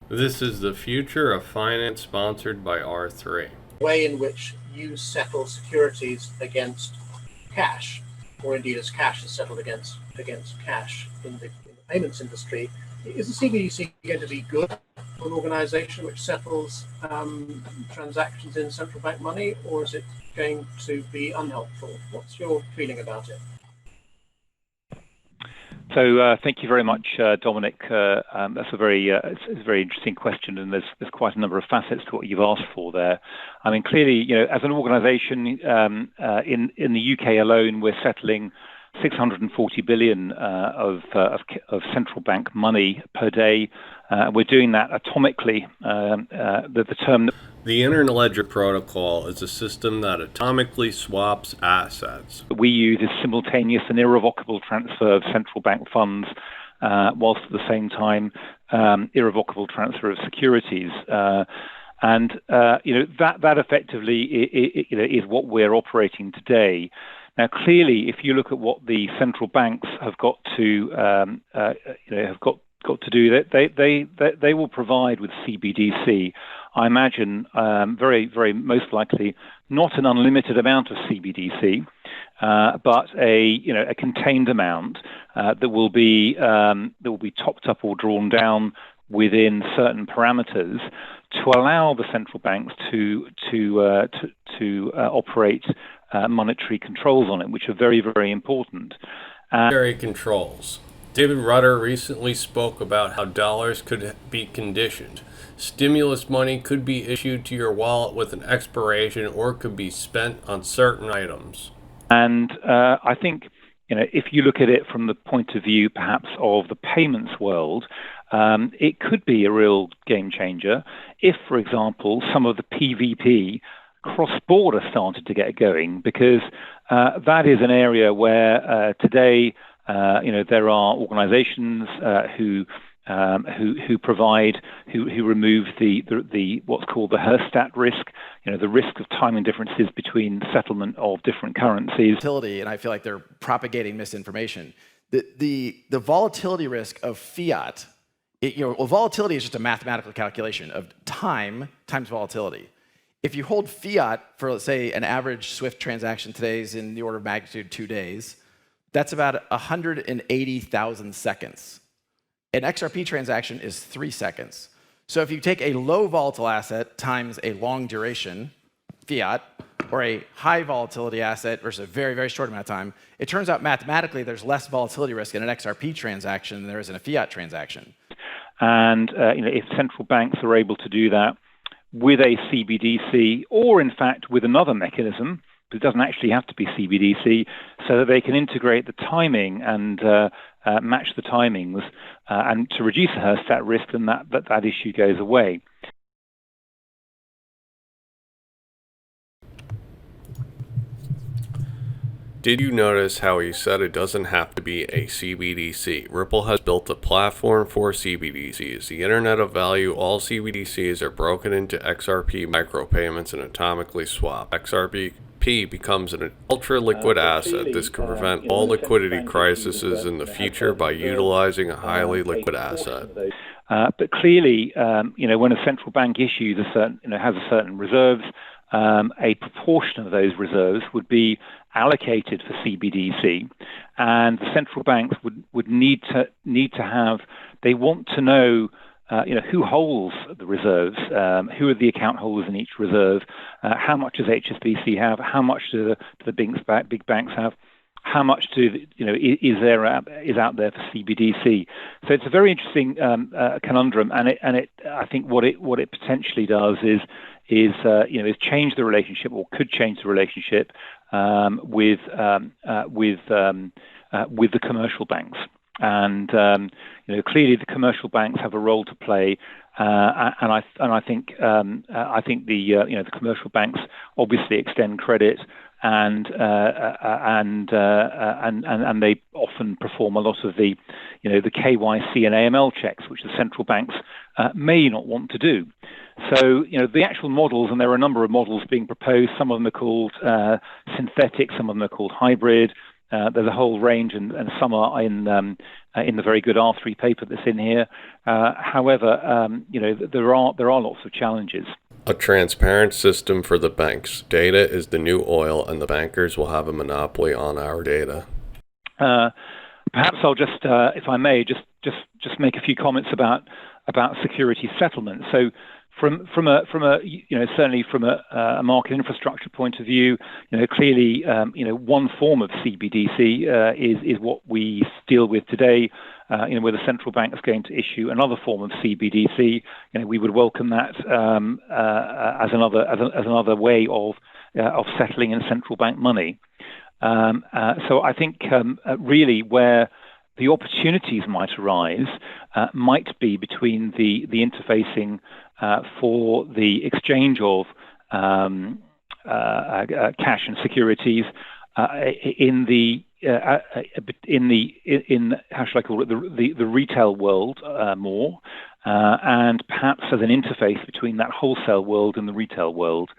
This is the future of finance sponsored by R3. Way in which you settle securities against cash, or indeed as cash is settled against cash in the payments industry. Is the CBDC going to be good for an organization which settles transactions in central bank money, or is it going to be unhelpful? What's your feeling about it? So thank you very much, Dominic. That's a very interesting question, and there's quite a number of facets to what you've asked for there. I mean, clearly, as an organisation in the UK alone, we're settling 640 billion of central bank money per day. We're doing that atomically. The term. The Interledger Protocol is a system that atomically swaps assets. We use is simultaneous and irrevocable transfer of central bank funds, whilst at the same time irrevocable transfer of securities. And that effectively is what we're operating today. Now, clearly, if you look at what the central banks have got to do, they will provide with CBDC. I imagine very, very most likely not an unlimited amount of CBDC, but a contained amount that will be topped up or drawn down within certain parameters to allow the central banks to operate monetary controls on it, which are very, very important. Monetary controls. David Rutter recently spoke about how dollars could be conditioned. Stimulus money could be issued to your wallet with an expiration, or could be spent on certain items. And I think, if you look at it from the point of view, perhaps, of the payments world, it could be a real game changer if, for example, some of the PVP cross-border started to get going, because that is an area where today, there are organisations who remove the what's called the Herstat risk, the risk of timing differences between settlement of different currencies. And I feel like they're propagating misinformation. The volatility risk of fiat, volatility is just a mathematical calculation of time times volatility. If you hold fiat for, let's say, an average SWIFT transaction today is in the order of magnitude 2 days, that's about 180,000 seconds. An XRP transaction is 3 seconds. So if you take a low volatile asset times a long duration, fiat, or a high volatility asset versus a very, very short amount of time, it turns out mathematically there's less volatility risk in an XRP transaction than there is in a fiat transaction. And if central banks are able to do that with a CBDC, or in fact with another mechanism, but it doesn't actually have to be CBDC, so that they can integrate the timing and match the timings, and to reduce the Herstat risk, then that issue goes away. Did you notice how he said it doesn't have to be a CBDC? Ripple has built a platform for CBDCs. The Internet of Value, all CBDCs are broken into XRP micropayments and atomically swapped. XRP becomes an ultra-liquid asset. This could prevent all liquidity crises in the future by utilizing a highly liquid asset. But clearly, when a central bank issues has a certain reserves, a proportion of those reserves would be allocated for CBDC, and the central banks would need to have. They want to know. Who holds the reserves? Who are the account holders in each reserve? How much does HSBC have? How much do the big banks have? How much is out there for CBDC? So it's a very interesting conundrum, and I think what it potentially does is change the relationship, or could change the relationship with the commercial banks. And clearly the commercial banks have a role to play, and I think the commercial banks obviously extend credit, and they often perform a lot of the KYC and AML checks, which the central banks may not want to do. So, the actual models, and there are a number of models being proposed. Some of them are called synthetic, some of them are called hybrid. There's a whole range, and some are in the very good R3 paper that's in here. However, there are lots of challenges. A transparent system for the banks. Data is the new oil, and the bankers will have a monopoly on our data. Perhaps I'll just, if I may, just make a few comments about security settlement. So, from a certainly from a market infrastructure point of view, clearly, one form of CBDC is what we deal with today. Where the central bank is going to issue another form of CBDC, we would welcome that as another way of settling in central bank money. So I think really where the opportunities might arise might be between the interfacing for the exchange of cash and securities in how shall I call it, the retail world more, and perhaps as an interface between that wholesale world and the retail world.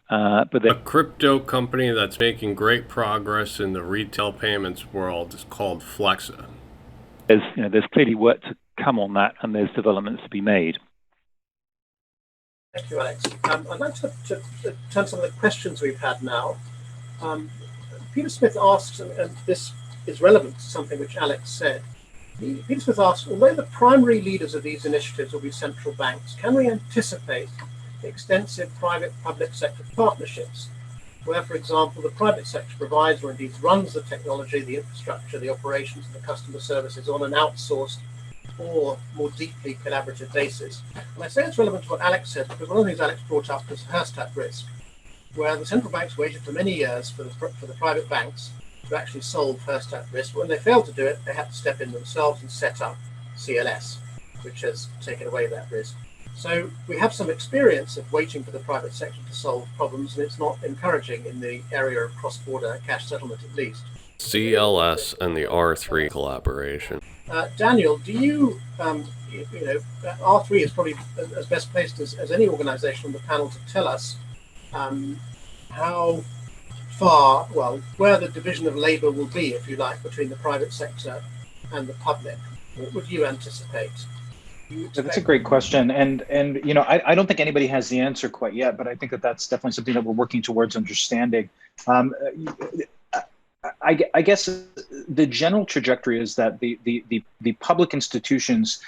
But a crypto company that's making great progress in the retail payments world is called Flexa. There's clearly work to come on that, and there's developments to be made. Thank you, Alex. I'd like to turn some of the questions we've had now. Peter Smith asks, and this is relevant to something which Alex said. Peter Smith asks, although the primary leaders of these initiatives will be central banks, can we anticipate extensive private-public sector partnerships, where, for example, the private sector provides or indeed runs the technology, the infrastructure, the operations, and the customer services on an outsourced or more deeply collaborative basis? And I say it's relevant to what Alex said because one of the things Alex brought up was Herstat risk, where the central banks waited for many years for the private banks to actually solve Herstat risk. But when they failed to do it, they had to step in themselves and set up CLS, which has taken away that risk. So we have some experience of waiting for the private sector to solve problems, and it's not encouraging in the area of cross-border cash settlement, at least. CLS and the R3 collaboration. Daniel, do you, R3 is probably as best placed as any organization on the panel to tell us how far, where the division of labor will be, if you like, between the private sector and the public. What would you anticipate? That's a great question, and I don't think anybody has the answer quite yet, but I think that's definitely something that we're working towards understanding. I guess the general trajectory is that the public institutions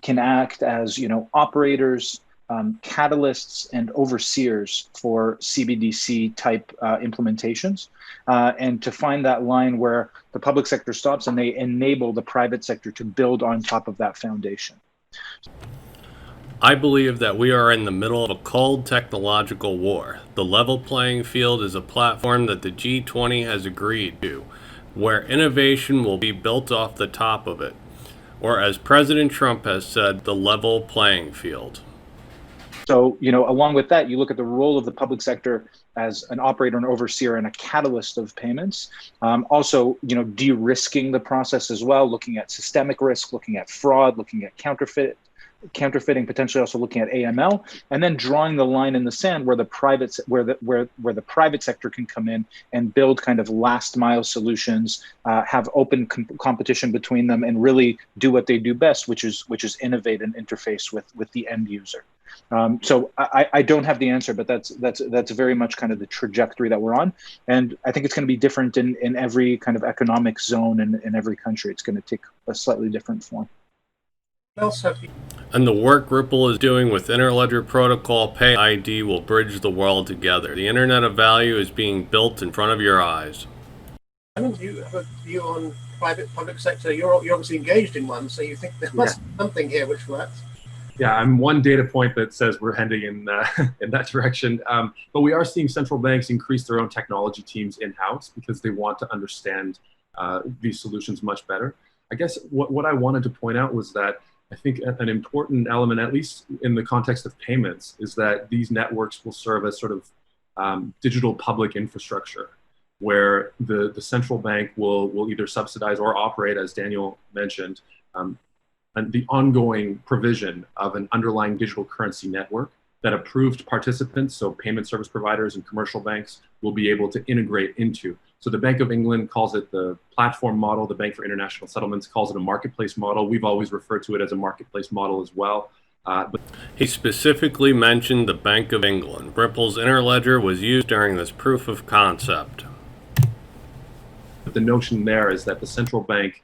can act as operators, catalysts, and overseers for CBDC type implementations, and to find that line where the public sector stops and they enable the private sector to build on top of that foundation. I believe that we are in the middle of a cold technological war. The level playing field is a platform that the G20 has agreed to, where innovation will be built off the top of it. Or as President Trump has said, the level playing field. So, along with that, you look at the role of the public sector as an operator, an overseer, and a catalyst of payments. Also, de-risking the process as well, looking at systemic risk, looking at fraud, looking at counterfeiting, potentially also looking at AML, and then drawing the line in the sand where the private sector can come in and build kind of last mile solutions, have open competition between them, and really do what they do best, which is innovate and interface with the end user. So I don't have the answer, but that's very much kind of the trajectory that we're on, and I think it's going to be different in every kind of economic zone and in every country. It's going to take a slightly different form. And the work Ripple is doing with Interledger Protocol Pay ID will bridge the world together. The Internet of Value is being built in front of your eyes. Do you have a view on private-public sector? You're obviously engaged in one, so you think there must be something here which works. Yeah, I'm one data point that says we're heading in that direction. But we are seeing central banks increase their own technology teams in-house because they want to understand these solutions much better. I guess what I wanted to point out was that I think an important element, at least in the context of payments, is that these networks will serve as sort of digital public infrastructure, where the central bank will either subsidize or operate, as Daniel mentioned, and the ongoing provision of an underlying digital currency network that approved participants, so payment service providers and commercial banks, will be able to integrate into. So the Bank of England calls it the platform model. The Bank for International Settlements calls it a marketplace model. We've always referred to it as a marketplace model as well. But he specifically mentioned the Bank of England. Ripple's Interledger was used during this proof of concept. the notion there is that the central bank,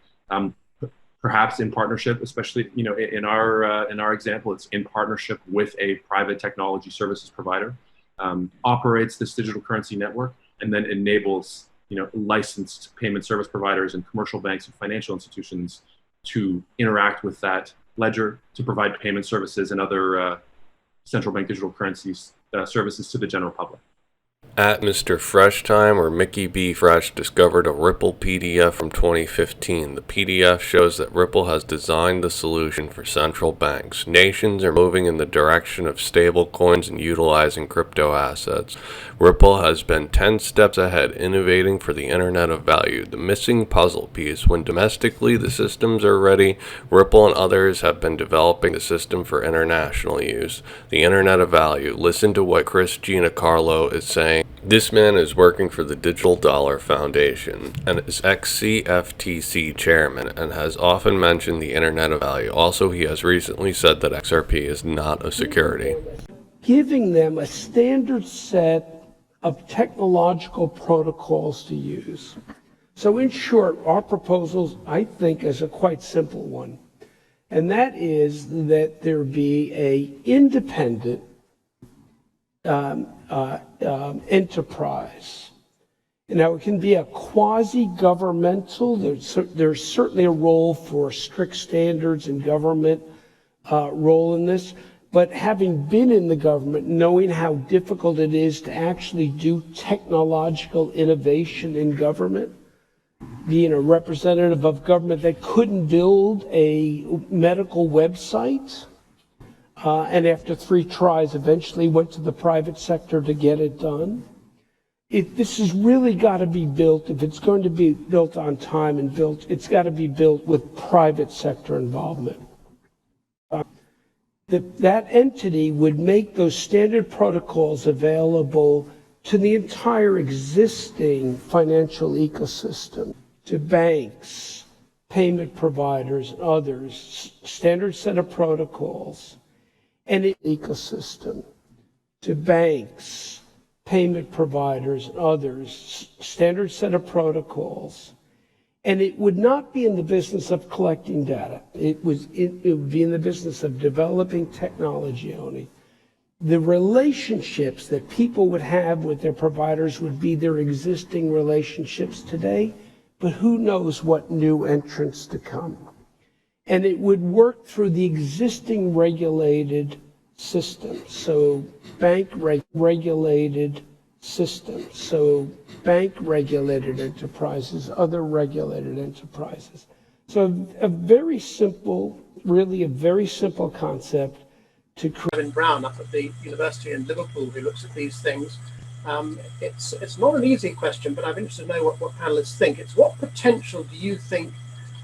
perhaps in partnership, especially in our example, it's in partnership with a private technology services provider, operates this digital currency network, and then enables licensed payment service providers and commercial banks and financial institutions to interact with that ledger to provide payment services and other central bank digital currencies services to the general public. At Mr. Freshtime, or Mickey B. Fresh, discovered a Ripple PDF from 2015. The PDF shows that Ripple has designed the solution for central banks. Nations are moving in the direction of stable coins and utilizing crypto assets. Ripple has been 10 steps ahead, innovating for the Internet of Value. The missing puzzle piece: when domestically the systems are ready, Ripple and others have been developing the system for international use. The Internet of Value. Listen to what Chris Giancarlo is saying. This man is working for the Digital Dollar Foundation and is ex-CFTC chairman and has often mentioned the Internet of Value. Also, he has recently said that XRP is not a security. Giving them a standard set of technological protocols to use. So in short, our proposals, I think, is a quite simple one. And that is that there be a independent enterprise. Now, it can be a quasi-governmental. There's certainly a role for strict standards and government role in this. But having been in the government, knowing how difficult it is to actually do technological innovation in government, being a representative of government that couldn't build a medical website, and after 3 tries eventually went to the private sector to get it done. This has really got to be built, if it's going to be built on time and it's got to be built with private sector involvement. That entity would make those standard protocols available to the entire existing financial ecosystem, to banks, payment providers, and others, standard set of protocols, and an ecosystem, to banks, payment providers, and others, standard set of protocols. And it would not be in the business of collecting data. It would be in the business of developing technology only. The relationships that people would have with their providers would be their existing relationships today, but who knows what new entrants to come. And it would work through the existing regulated systems. So regulated systems. So bank regulated enterprises, other regulated enterprises. So a very simple concept to create. Kevin Brown up at the University in Liverpool, who looks at these things. It's not an easy question, but I'm interested to know what panelists think. It's what potential do you think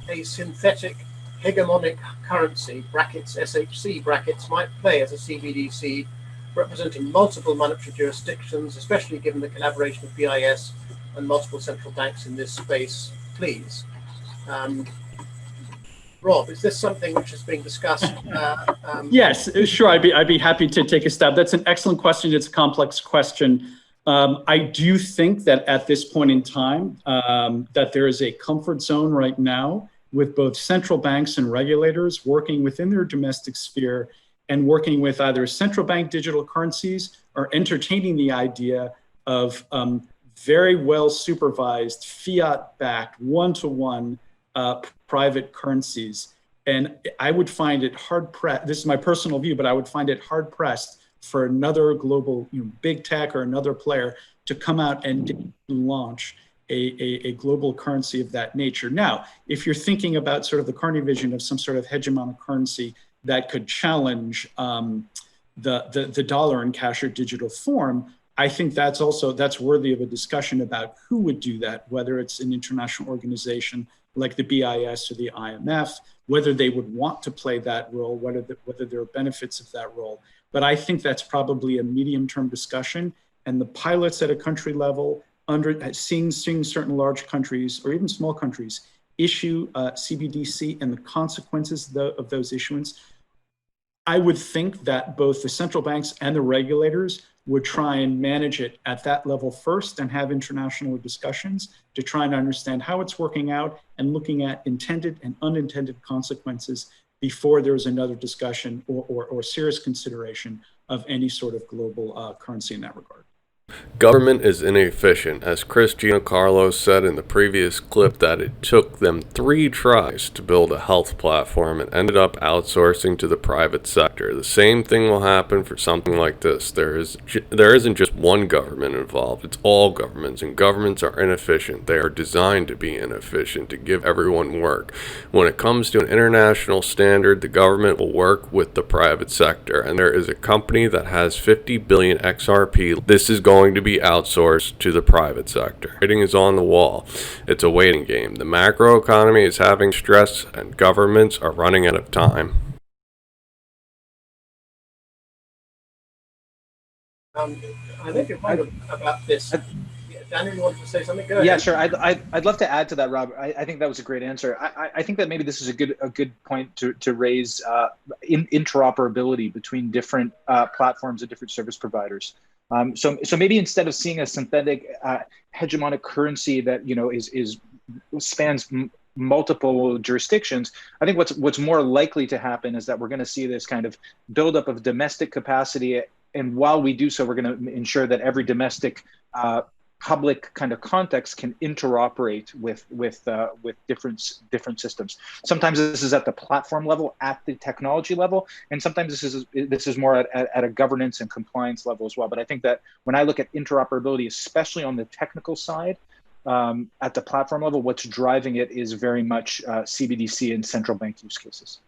a synthetic hegemonic currency, brackets SHC brackets, might play as a CBDC representing multiple monetary jurisdictions, especially given the collaboration of BIS and multiple central banks in this space, please? Rob, is this something which is being discussed? Yes, sure. I'd be happy to take a stab. That's an excellent question. It's a complex question. I do think that at this point in time, that there is a comfort zone right now with both central banks and regulators working within their domestic sphere and working with either central bank digital currencies or entertaining the idea of very well supervised fiat-backed one-to-one private currencies. And I would find it hard-pressed, this is my personal view, but I would find it hard-pressed for another global big tech or another player to come out and launch a global currency of that nature. Now, if you're thinking about sort of the Carney vision of some sort of hegemonic currency that could challenge the dollar in cash or digital form, I think that's worthy of a discussion about who would do that, whether it's an international organization like the BIS or the IMF, whether they would want to play that role, whether there are benefits of that role. But I think that's probably a medium-term discussion, and the pilots at a country level seeing certain large countries or even small countries issue CBDC and the consequences of those issuance, I would think that both the central banks and the regulators would try and manage it at that level first and have international discussions to try and understand how it's working out and looking at intended and unintended consequences before there's another discussion or serious consideration of any sort of global currency in that regard. Government is inefficient, as Chris Giancarlo said in the previous clip that it took them 3 tries to build a health platform and ended up outsourcing to the private sector. The same thing will happen for something like this. There isn't just one government involved, it's all governments, and governments are inefficient. They are designed to be inefficient, to give everyone work. When it comes to an international standard, the government will work with the private sector, and there is a company that has 50 billion XRP. This is going to be outsourced to the private sector. Writing is on the wall. It's a waiting game. The macro economy is having stress and governments are running out of time. I think your point about this. Daniel, you wanted to say something? Go ahead. Yeah, sure. I'd love to add to that, Rob. I think that was a great answer. I think that maybe this is a good point to raise interoperability between different platforms and different service providers. So maybe instead of seeing a synthetic hegemonic currency that spans multiple jurisdictions, I think what's more likely to happen is that we're going to see this kind of buildup of domestic capacity, and while we do so, we're going to ensure that every domestic public kind of context can interoperate with different systems. Sometimes this is at the platform level, at the technology level, and sometimes this is more at a governance and compliance level as well. But I think that when I look at interoperability, especially on the technical side, at the platform level, what's driving it is very much CBDC and central bank use cases.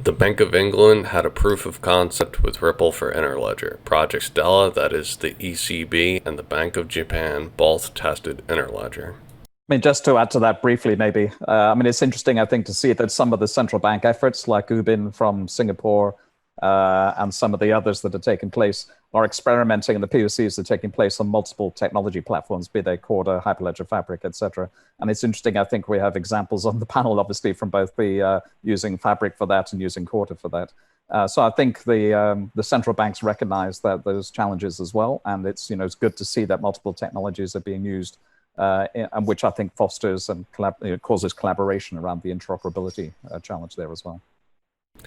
The Bank of England had a proof of concept with Ripple for Interledger. Project Stella, that is the ECB, and the Bank of Japan both tested Interledger. I mean, just to add to that briefly, maybe. It's interesting, I think, to see that some of the central bank efforts, like Ubin from Singapore, and some of the others that are taking place, are experimenting, and the POCs are taking place on multiple technology platforms, be they Corda, Hyperledger Fabric, etc. And it's interesting, I think we have examples on the panel, obviously, from both the using Fabric for that and using Corda for that. So I think the central banks recognize that those challenges as well, and it's good to see that multiple technologies are being used, and which I think fosters and causes collaboration around the interoperability challenge there as well.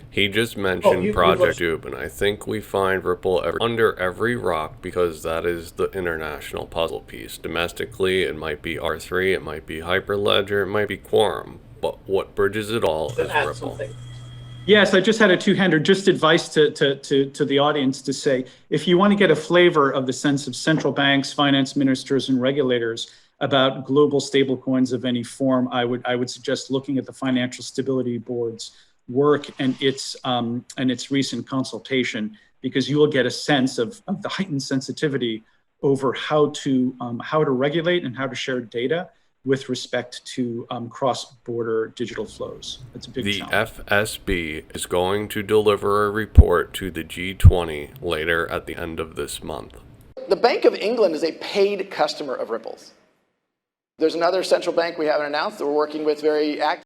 He just mentioned Project Ubin. I think we find Ripple under every rock because that is the international puzzle piece. Domestically, it might be R3, it might be Hyperledger, it might be Quorum, but what bridges it all is Ripple. Something. Yes, I just had a two-hander. Just advice to the audience to say, if you want to get a flavor of the sense of central banks, finance ministers, and regulators about global stablecoins of any form, I would suggest looking at the Financial Stability Board's work and its recent consultation, because you will get a sense of the heightened sensitivity over how to regulate and how to share data with respect to cross-border digital flows. That's a big challenge. The FSB is going to deliver a report to the G20 later at the end of this month. The Bank of England is a paid customer of Ripple's. There's another central bank we haven't announced that we're working with very actively.